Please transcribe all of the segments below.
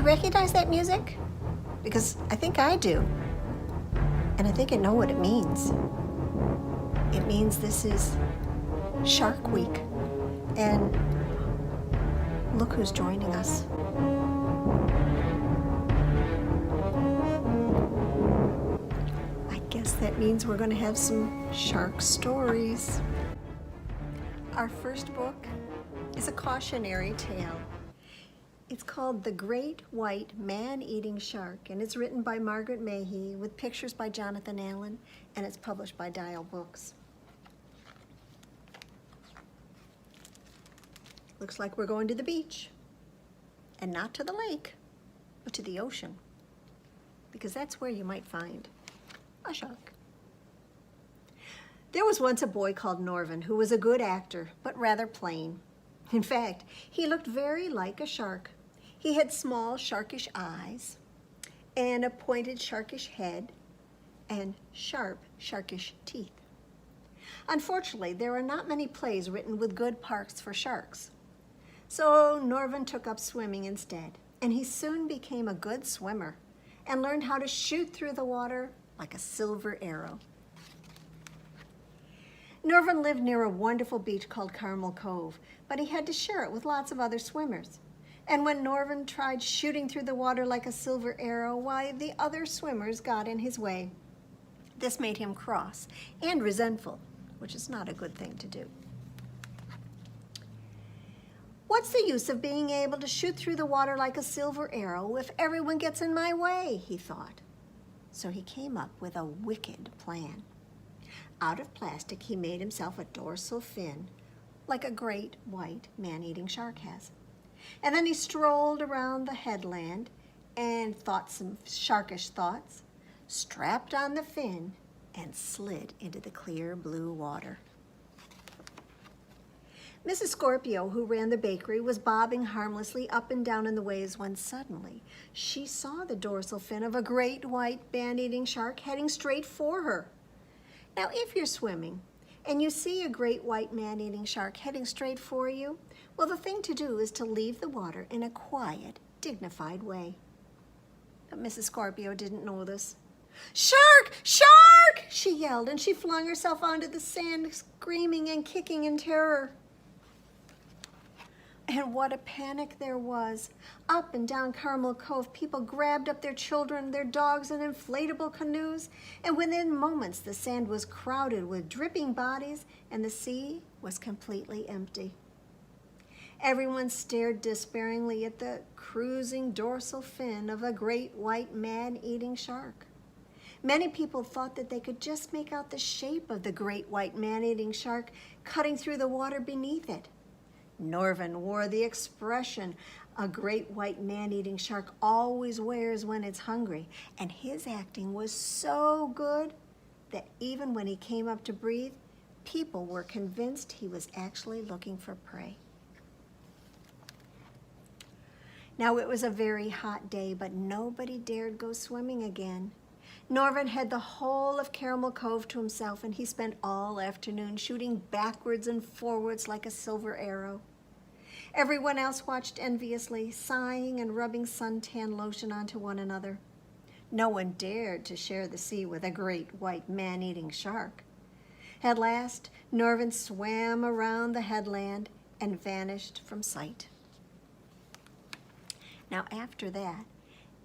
recognize that music? Because I think I do. And I think I know what it means. It means this is Shark Week. And look who's joining us. I guess that means we're going to have some shark stories. Our first book is a cautionary tale. It's called The Great White Man-Eating Shark, and it's written by Margaret Mahy with pictures by Jonathan Allen, and it's published by Dial Books. Looks like we're going to the beach, and not to the lake, but to the ocean, because that's where you might find a shark. There was once a boy called Norvin who was a good actor, but rather plain. In fact, he looked very like a shark. He had small, sharkish eyes, and a pointed, sharkish head, and sharp, sharkish teeth. Unfortunately, there are not many plays written with good parts for sharks. So Norvin took up swimming instead, and he soon became a good swimmer and learned how to shoot through the water like a silver arrow. Norvin lived near a wonderful beach called Carmel Cove, but he had to share it with lots of other swimmers. And when Norvin tried shooting through the water like a silver arrow, why, the other swimmers got in his way. This made him cross and resentful, which is not a good thing to do. What's the use of being able to shoot through the water like a silver arrow if everyone gets in my way, he thought. So he came up with a wicked plan. Out of plastic, he made himself a dorsal fin, like a great white man-eating shark has. And then he strolled around the headland and thought some sharkish thoughts, strapped on the fin, and slid into the clear blue water. Mrs. Scorpio, who ran the bakery, was bobbing harmlessly up and down in the waves when suddenly she saw the dorsal fin of a great white man-eating shark heading straight for her. Now, if you're swimming and you see a great white man-eating shark heading straight for you, well, the thing to do is to leave the water in a quiet, dignified way. But Mrs. Scorpio didn't know this. "Shark! Shark!" she yelled, and she flung herself onto the sand, screaming and kicking in terror. And what a panic there was. Up and down Carmel Cove, people grabbed up their children, their dogs, and inflatable canoes, and within moments the sand was crowded with dripping bodies, and the sea was completely empty. Everyone stared despairingly at the cruising dorsal fin of a great white man-eating shark. Many people thought that they could just make out the shape of the great white man-eating shark cutting through the water beneath it. Norvin wore the expression a great white man-eating shark always wears when it's hungry, and his acting was so good that even when he came up to breathe, people were convinced he was actually looking for prey. Now, it was a very hot day, but nobody dared go swimming again. Norvin had the whole of Carmel Cove to himself, and he spent all afternoon shooting backwards and forwards like a silver arrow. Everyone else watched enviously, sighing and rubbing suntan lotion onto one another. No one dared to share the sea with a great white man-eating shark. At last, Norvin swam around the headland and vanished from sight. Now, after that,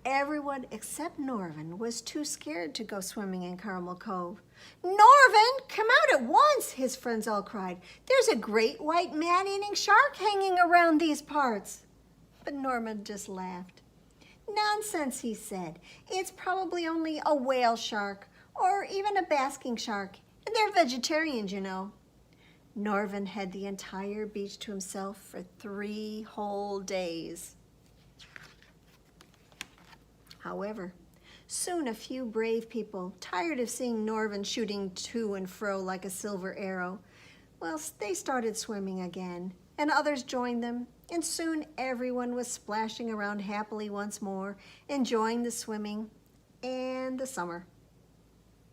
everyone except Norvin was too scared to go swimming in Carmel Cove. "Norvin, come out at once," his friends all cried. "There's a great white man-eating shark hanging around these parts." But Norvin just laughed. "Nonsense," he said. "It's probably only a whale shark or even a basking shark. And they're vegetarians, you know." Norvin had the entire beach to himself for 3 whole days. However, soon a few brave people, tired of seeing Norvin shooting to and fro like a silver arrow, well, they started swimming again, and others joined them, and soon everyone was splashing around happily once more, enjoying the swimming and the summer.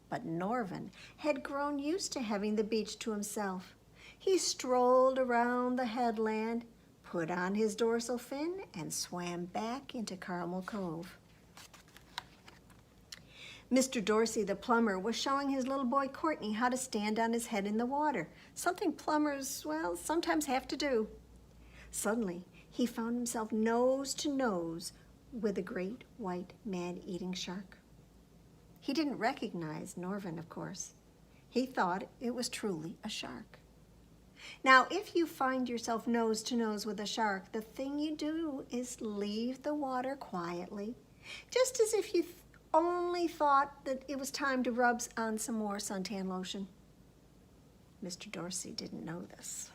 But Norvin had grown used to having the beach to himself. He strolled around the headland, put on his dorsal fin, and swam back into Caramel Cove. Mr. Dorsey, the plumber, was showing his little boy Courtney how to stand on his head in the water, something plumbers, well, sometimes have to do. Suddenly, he found himself nose to nose with a great white man-eating shark. He didn't recognize Norvin, of course. He thought it was truly a shark. Now, if you find yourself nose to nose with a shark, the thing you do is leave the water quietly, just as if you only thought that it was time to rub on some more suntan lotion. Mr. Dorsey didn't know this.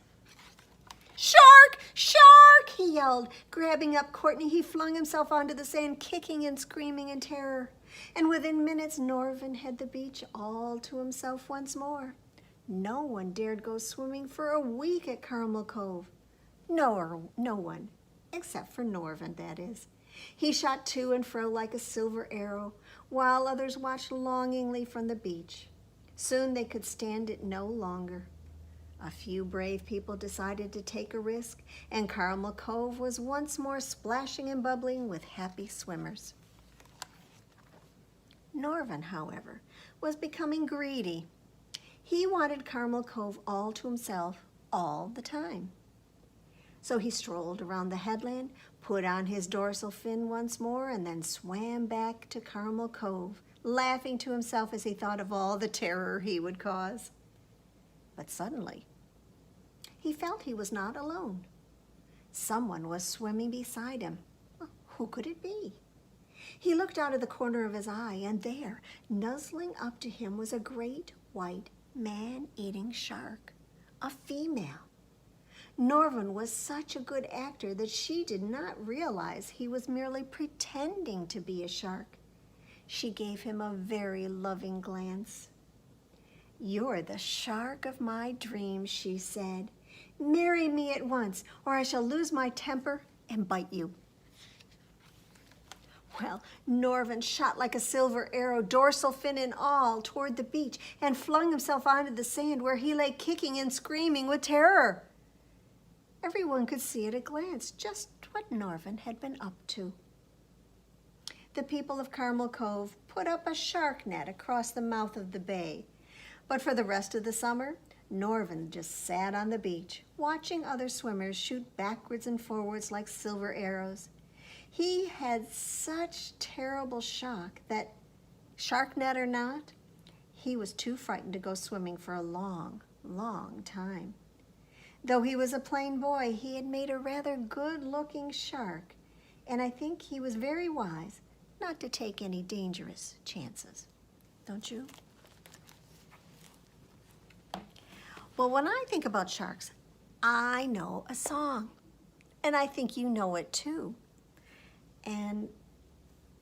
"Shark! Shark!" he yelled. Grabbing up Courtney, he flung himself onto the sand, kicking and screaming in terror. And within minutes, Norvin had the beach all to himself once more. No one dared go swimming for a week at Caramel Cove. No one, except for Norvin, that is. He shot to and fro like a silver arrow, while others watched longingly from the beach. Soon they could stand it no longer. A few brave people decided to take a risk, and Caramel Cove was once more splashing and bubbling with happy swimmers. Norvin, however, was becoming greedy. He wanted Caramel Cove all to himself all the time. So he strolled around the headland, put on his dorsal fin once more, and then swam back to Caramel Cove, laughing to himself as he thought of all the terror he would cause. But suddenly, he felt he was not alone. Someone was swimming beside him. Well, who could it be? He looked out of the corner of his eye, and there, nuzzling up to him, was a great white man-eating shark, a female. Norvin was such a good actor that she did not realize he was merely pretending to be a shark. She gave him a very loving glance. "You're the shark of my dreams," she said. "Marry me at once, or I shall lose my temper and bite you." Well, Norvin shot like a silver arrow, dorsal fin and all, toward the beach and flung himself onto the sand, where he lay kicking and screaming with terror. Everyone could see at a glance just what Norvin had been up to. The people of Caramel Cove put up a shark net across the mouth of the bay, but for the rest of the summer, Norvin just sat on the beach, watching other swimmers shoot backwards and forwards like silver arrows. He had such terrible shock that, shark net or not, he was too frightened to go swimming for a long, long time. Though he was a plain boy, he had made a rather good-looking shark, and I think he was very wise not to take any dangerous chances. Don't you? Well, when I think about sharks, I know a song, and I think you know it too. And,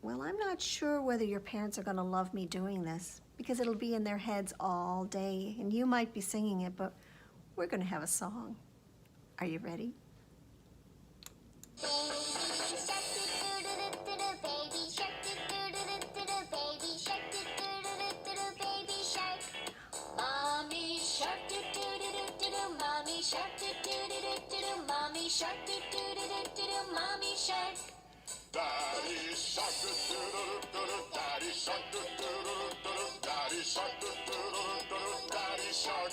well, I'm not sure whether your parents are going to love me doing this, because it'll be in their heads all day, and you might be singing it, but we're going to have a song. Are you ready? Mommy shark, do-do-do-do-do, mommy shark. Daddy shark, do-do-do-do-do, daddy shark, do-do-do-do-do, daddy shark, do-do-do-do-do, daddy shark.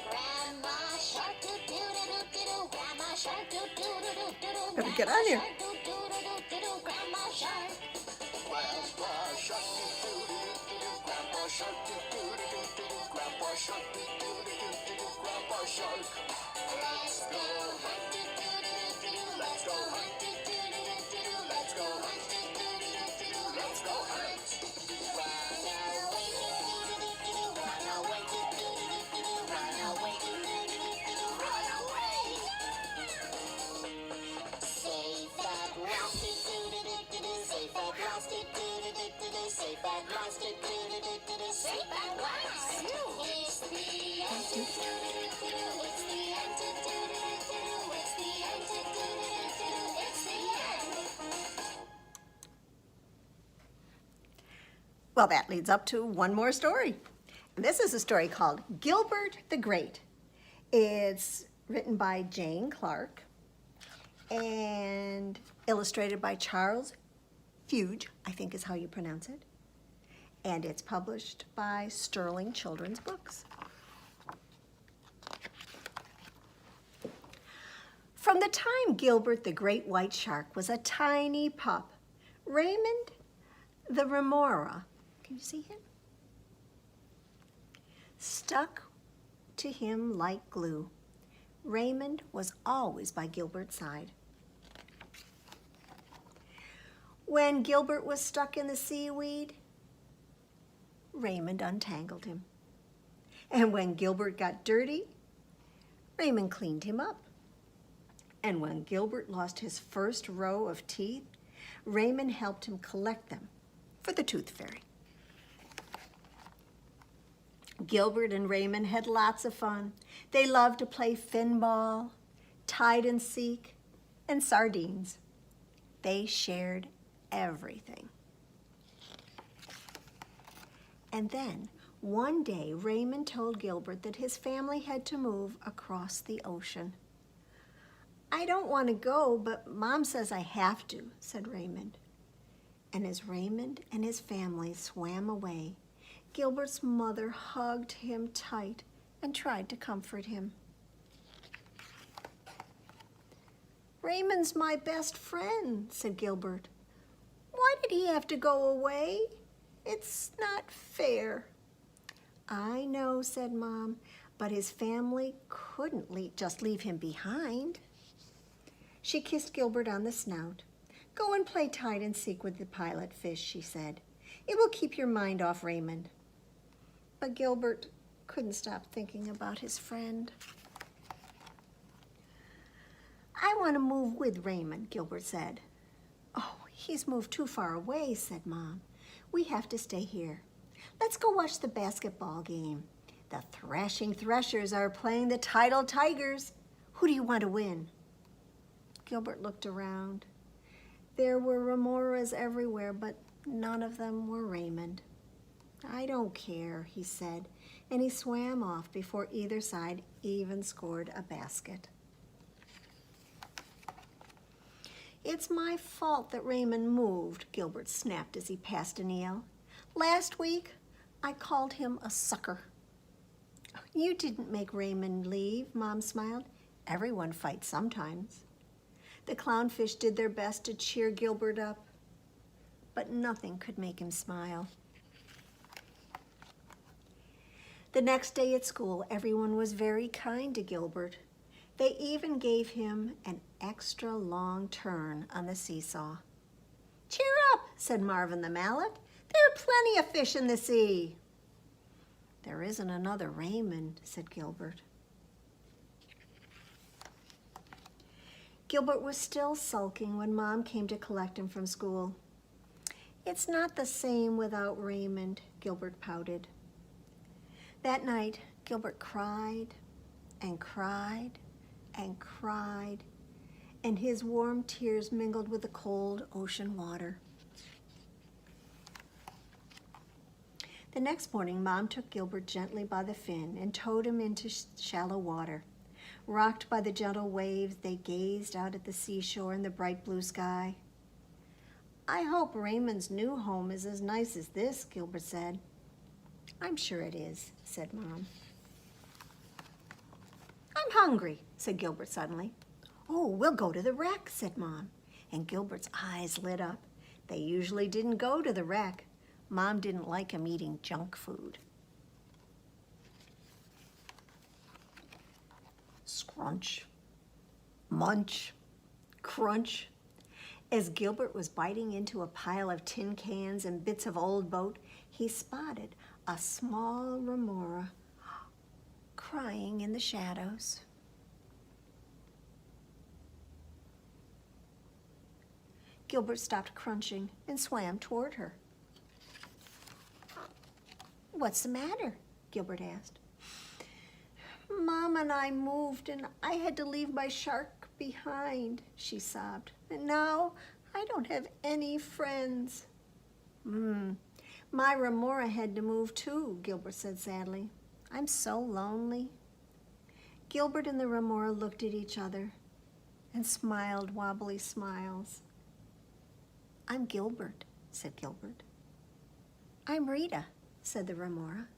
Grandma shark, do-do-do-do-do, grandma shark, do-do-do-do-do, Better get on here. do-do-do-do-do, grandma shark. Grandpa shark, do-do-do-do-do, grandpa shark, do-do-do-do-do, grandpa shark, do-do-do-do-do, grandpa shark. Let's go hunt, do-do-do-do-do, let's go hunt, do-do-do-do-do, let's go hunt, do-do-do-do-do, let's go hunt. Run away, do-do-do-do-do, run away, do-do-do-do-do, run away, do-do-do-do-do, run away. Safe at last, do-do-do-do-do, safe at last, do-do-do-do-do, safe at last, do-do-do-do-do, safe at last. It's the end, do-do-do-do-do, it's the end, do-do-do-do-do, it's the end, do-do-do-do-do, it's the end. Well, that leads up to one more story. And this is a story called Gilbert the Great. It's written by Jane Clarke, and illustrated by Charles Fuge, I think is how you pronounce it. And it's published by Sterling Children's Books. From the time Gilbert the Great White Shark was a tiny pup, Raymond the remora, can you see him? Stuck to him like glue. Raymond was always by Gilbert's side. When Gilbert was stuck in the seaweed, Raymond untangled him. And when Gilbert got dirty, Raymond cleaned him up. And when Gilbert lost his first row of teeth, Raymond helped him collect them for the tooth fairy. Gilbert and Raymond had lots of fun. They loved to play finball, hide and seek, and sardines. They shared everything. And then, one day, Raymond told Gilbert that his family had to move across the ocean. "I don't want to go, but Mom says I have to," said Raymond. And as Raymond and his family swam away, Gilbert's mother hugged him tight and tried to comfort him. "Raymond's my best friend," said Gilbert. "Why did he have to go away? It's not fair." "I know," said Mom, "but his family couldn't just leave him behind." She kissed Gilbert on the snout. "Go and play hide and seek with the pilot fish," she said. "It will keep your mind off Raymond." But Gilbert couldn't stop thinking about his friend. "I want to move with Raymond," Gilbert said. "Oh, he's moved too far away," said Mom. "We have to stay here. Let's go watch the basketball game. The Thrashing Threshers are playing the Tidal Tigers. Who do you want to win?" Gilbert looked around. There were remoras everywhere, but none of them were Raymond. "I don't care," he said, and he swam off before either side even scored a basket. "It's my fault that Raymond moved," Gilbert snapped as he passed an eel. "Last week, I called him a sucker." "You didn't make Raymond leave," Mom smiled. "Everyone fights sometimes." The clownfish did their best to cheer Gilbert up, but nothing could make him smile. The next day at school, everyone was very kind to Gilbert. They even gave him an extra long turn on the seesaw. "Cheer up," said Marvin the mallet. "There are plenty of fish in the sea." "There isn't another Raymond," said Gilbert. Gilbert was still sulking when Mom came to collect him from school. "It's not the same without Raymond," Gilbert pouted. That night, Gilbert cried and cried and cried, and his warm tears mingled with the cold ocean water. The next morning, Mom took Gilbert gently by the fin and towed him into shallow water. Rocked by the gentle waves, they gazed out at the seashore and the bright blue sky. "I hope Raymond's new home is as nice as this," Gilbert said. "I'm sure it is," said Mom. "I'm hungry," said Gilbert suddenly. "Oh, we'll go to the wreck," said Mom, and Gilbert's eyes lit up. They usually didn't go to the wreck. Mom didn't like him eating junk food. Scrunch, munch, crunch. As Gilbert was biting into a pile of tin cans and bits of old boat, he spotted a small remora crying in the shadows. Gilbert stopped crunching and swam toward her. "What's the matter?" Gilbert asked. "Mom and I moved and I had to leave my shark behind," she sobbed. "And now I don't have any friends." My remora had to move too," Gilbert said sadly. "I'm so lonely." Gilbert and the remora looked at each other, and smiled wobbly smiles. I'm Gilbert, said Gilbert. I'm Rita, said the remora.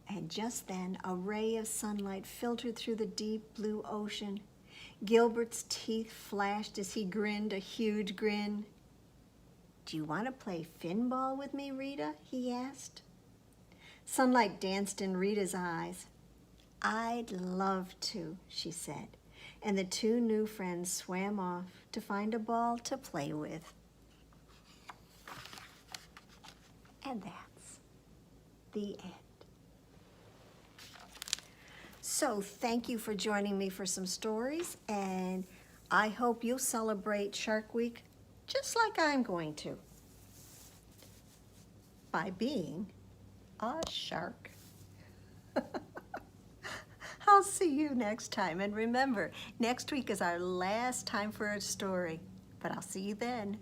And just then, a ray of sunlight filtered through the deep blue ocean. Gilbert's teeth flashed as he grinned a huge grin. Do you want to play finball with me, Rita? He asked. Sunlight danced in Rita's eyes. I'd love to, she said, and the two new friends swam off to find a ball to play with. And that's the end. So thank you for joining me for some stories, and I hope you'll celebrate Shark Week just like I'm going to, by being a shark. I'll see you next time, and remember, next week is our last time for a story, but I'll see you then.